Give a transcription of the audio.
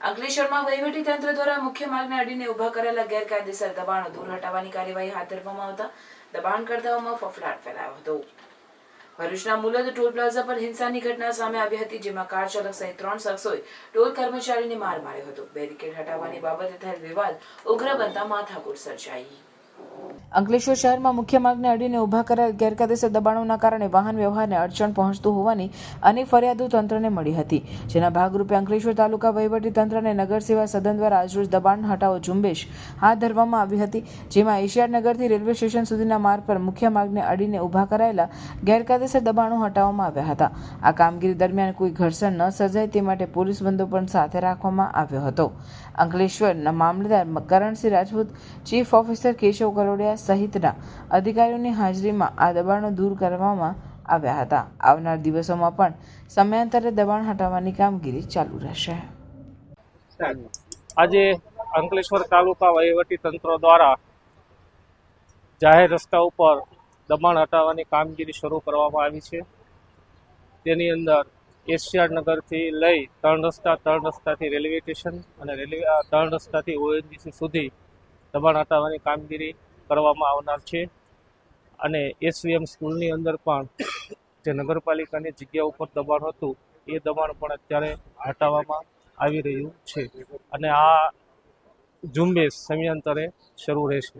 અંકલેશ્વરમાં વહીવટીતંત્ર દ્વારા મુખ્ય માર્ગને અડીને ઉભા કરેલા ગેરકાયદેસર દબાણો દૂર હટાવવાની કાર્યવાહી હાથ ધરવામાં આવતા દબાણકર્તાઓમાં ફફડાટ ફેલાયો હતો। ભરૂચના મુલદ ટોલ પ્લાઝા પર હિંસાની ઘટના સામે આવી હતી, જેમાં કાર ચાલક સહિત 3 શખ્સોએ ટોલ કર્મચારીને માર માર્યો હતો। બેરિકેડ હટાવવાની બાબતે થયેલ વિવાદ ઉગ્ર બનતા માથાકૂટ સર્જાઈ। અંકલેશ્વર શહેરમાં મુખ્ય માર્ગને અડીને ઉભા કરેલ ગેરકાયદેસર દબાણોના કારણે વાહન વ્યવહારને અડચણ પહોંચતું હોવાની અનેક ફરિયાદો તંત્રને મળી હતી, જેના ભાગરૂપે અંકલેશ્વર તાલુકા વહીવટી તંત્રને નગર સેવા સદન દ્વારા આજરોજ દબાણ હટાવો ઝુંબેશ હાથ ધરવામાં આવી હતી, જેમાં એશિયાડનગરથી રેલવે સ્ટેશન સુધીના માર્ગ પર મુખ્ય માર્ગને અડીને ઉભા કરાયેલા ગેરકાયદેસર દબાણો હટાવવામાં આવ્યા હતા। આ કામગીરી દરમિયાન કોઈ ઘર્ષણ ન સર્જાય તે માટે પોલીસ બંદોબસ્ત સાથે રાખવામાં આવ્યો હતો। અંકલેશ્વરના મામલતદાર કરણસિંહ રાજપૂત, ચીફ ઓફિસર કેશવ કરોડિયા સહિતના અધિકારીઓની હાજરીમાં આ દબાણો દૂર કરવામાં આવ્યા હતા। આવનાર દિવસોમાં પણ સમયાંતરે દબાણ હટાવવાની કામગીરી ચાલુ રહેશે। આજે અંકલેશ્વર તાલુકા વહીવટી તંત્ર દ્વારા જાહેર રસ્તા ઉપર દબાણ હટાવવાની કામગીરી શરૂ કરવામાં આવી છે। તેની અંદર એશિયાડનગરથી લઈ 3 રસ્તાથી રેલવે સ્ટેશન અને 3 રસ્તાથી ઓએનજીસી સુધી દબાણ હટાવવાની કામગીરી કરવામાં આવનાર છે। અને એસવીએમ સ્કૂલની અંદર પણ જે નગરપાલિકાની જગ્યા ઉપર દબાણ હતું એ દબાણ પણ અત્યારે હટાવવામાં આવી રહ્યું છે અને આ ઝુંબેશ સમયાંતરે શરૂ રહેશે।